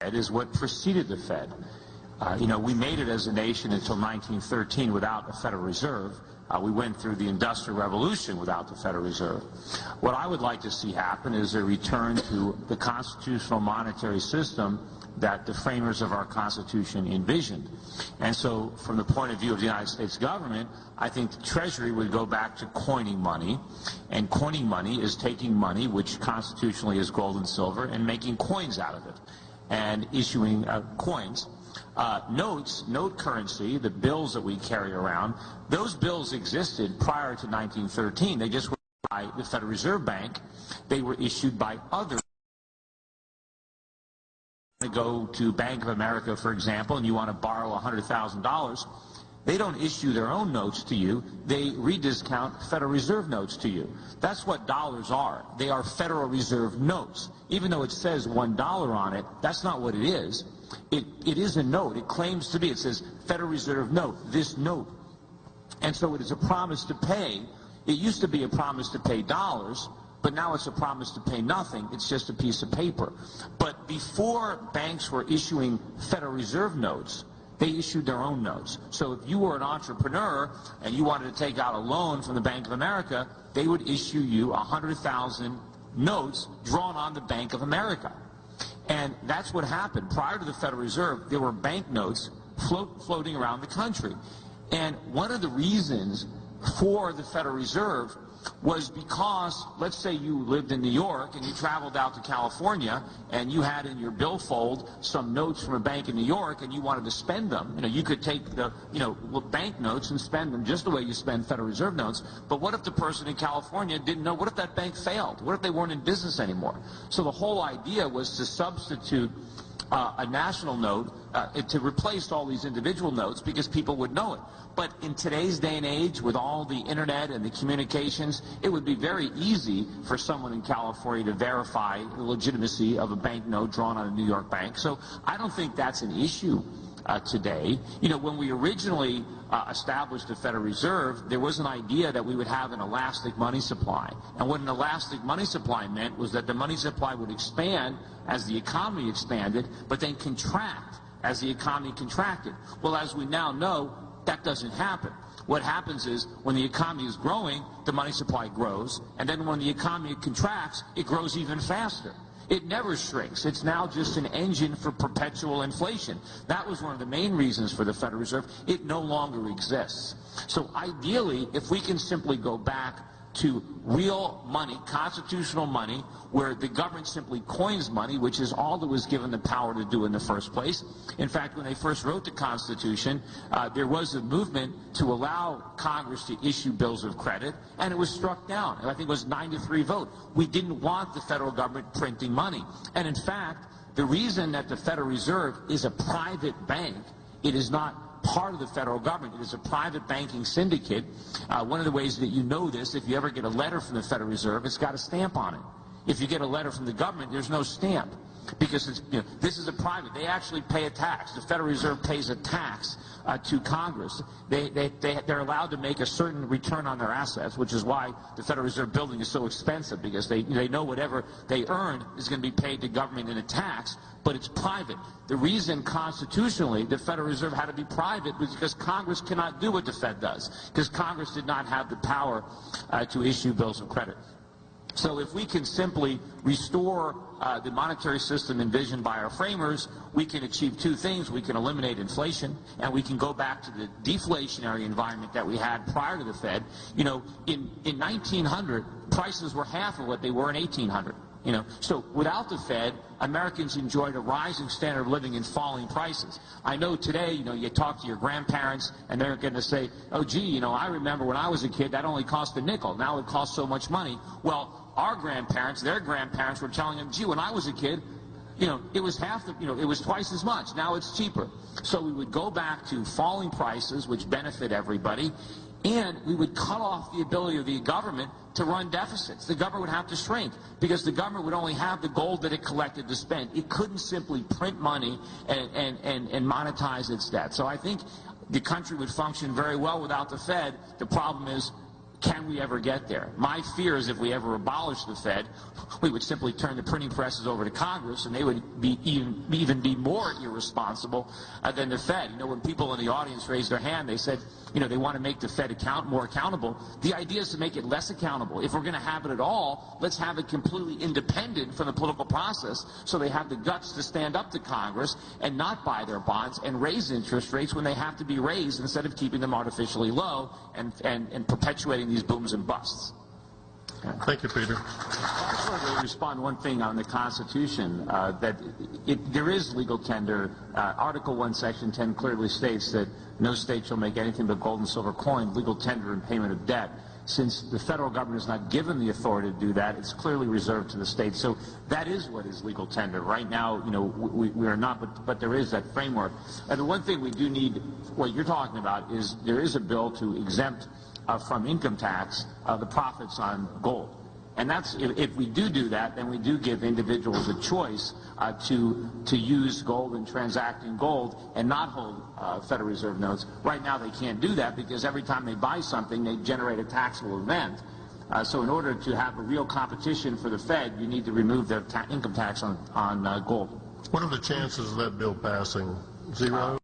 Fed is what preceded the Fed. We made it as a nation until 1913 without a Federal Reserve. We went through the Industrial Revolution without the Federal Reserve. What I would like to see happen is a return to the constitutional monetary system that the framers of our Constitution envisioned. And so, from the point of view of the United States government, I think the Treasury would go back to coining money, and coining money is taking money, which constitutionally is gold and silver, and making coins out of it, and issuing coins. Notes, note currency, the bills that we carry around, those bills existed prior to 1913. They just were by the Federal Reserve Bank. They were issued by others. To go to Bank of America, for example, and you want to borrow $100,000, they don't issue their own notes to you. They rediscount Federal Reserve notes to you. That's what dollars are. They are Federal Reserve notes. Even though it says $1 on it, that's not what it is. It is a note. It claims to be. It says Federal Reserve note, this note. And so it is a promise to pay. It used to be a promise to pay dollars, but now it's a promise to pay nothing. It's just a piece of paper. But before banks were issuing Federal Reserve notes, they issued their own notes. So if you were an entrepreneur and you wanted to take out a loan from the Bank of America, they would issue you 100,000 notes drawn on the Bank of America. And that's what happened. Prior to the Federal Reserve, there were bank notes floating around the country. And one of the reasons for the Federal Reserve was because, let's say you lived in New York and you traveled out to California and you had in your billfold some notes from a bank in New York and you wanted to spend them. You could take the, bank notes and spend them just the way you spend Federal Reserve notes. But what if the person in California didn't know? What if that bank failed? What if they weren't in business anymore? So the whole idea was to substitute a national note to replace all these individual notes because people would know it. But in today's day and age, with all the internet and the communications, it would be very easy for someone in California to verify the legitimacy of a bank note drawn on a New York bank. So I don't think that's an issue today. When we originally established the Federal Reserve, there was an idea that we would have an elastic money supply. And what an elastic money supply meant was that the money supply would expand as the economy expanded, but then contract as the economy contracted. Well, as we now know, that doesn't happen. What happens is when the economy is growing, the money supply grows, and then when the economy contracts, it grows even faster. It never shrinks. It's now just an engine for perpetual inflation. That was one of the main reasons for the Federal Reserve. It no longer exists. So ideally, if we can simply go back to real money, constitutional money, where the government simply coins money, which is all it was given the power to do in the first place. In fact, when they first wrote the Constitution, there was a movement to allow Congress to issue bills of credit, and it was struck down. I think it was 9-3 vote. We didn't want the federal government printing money. And in fact, the reason that the Federal Reserve is a private bank, it is not part of the federal government. It is a private banking syndicate. One of the ways that you know this, if you ever get a letter from the Federal Reserve, it's got a stamp on it. If you get a letter from the government, there's no stamp because it's, this is a private. They actually pay a tax. The Federal Reserve pays a tax to Congress. They're allowed to make a certain return on their assets, which is why the Federal Reserve building is so expensive, because they know whatever they earn is going to be paid to government in a tax, but it's private. The reason constitutionally the Federal Reserve had to be private was because Congress cannot do what the Fed does, because Congress did not have the power to issue bills of credit. So if we can simply restore the monetary system envisioned by our framers, we can achieve two things. We can eliminate inflation, and we can go back to the deflationary environment that we had prior to the Fed. In 1900, prices were half of what they were in 1800. So without the Fed, Americans enjoyed a rising standard of living and falling prices. I know today, you talk to your grandparents and they're going to say, oh, gee, I remember when I was a kid, that only cost a nickel. Now it costs so much money. Well, our grandparents, their grandparents were telling them, gee, when I was a kid, it was half the, it was twice as much. Now it's cheaper. So we would go back to falling prices, which benefit everybody, and we would cut off the ability of the government to run deficits. The government would have to shrink because the government would only have the gold that it collected to spend. It couldn't simply print money and monetize its debt. So I think the country would function very well without the Fed. The problem is Can we ever get there? My fear is if we ever abolish the Fed, we would simply turn the printing presses over to Congress, and they would be even be more irresponsible than the Fed. You know, when people in the audience raised their hand, they said, you know, they want to make the Fed more accountable. The idea is to make it less accountable. If we're going to have it at all, let's have it completely independent from the political process, so they have the guts to stand up to Congress and not buy their bonds and raise interest rates when they have to be raised, instead of keeping them artificially low and perpetuating these booms and busts. Thank you, Peter. I just wanted to respond one thing on the Constitution, that there is legal tender. Article 1, Section 10 clearly states that no state shall make anything but gold and silver coin legal tender in payment of debt. Since the federal government is not given the authority to do that, it's clearly reserved to the states. So that is what is legal tender. Right now, you know, we are not, but there is that framework. And the one thing we do need, what you're talking about, is there is a bill to exempt from income tax the profits on gold. And that's, if we do that, then we do give individuals a choice to use gold and transact in gold and not hold Federal Reserve notes. Right now they can't do that because every time they buy something, they generate a taxable event. So in order to have a real competition for the Fed, you need to remove their income tax on gold. What are the chances of that bill passing? Zero?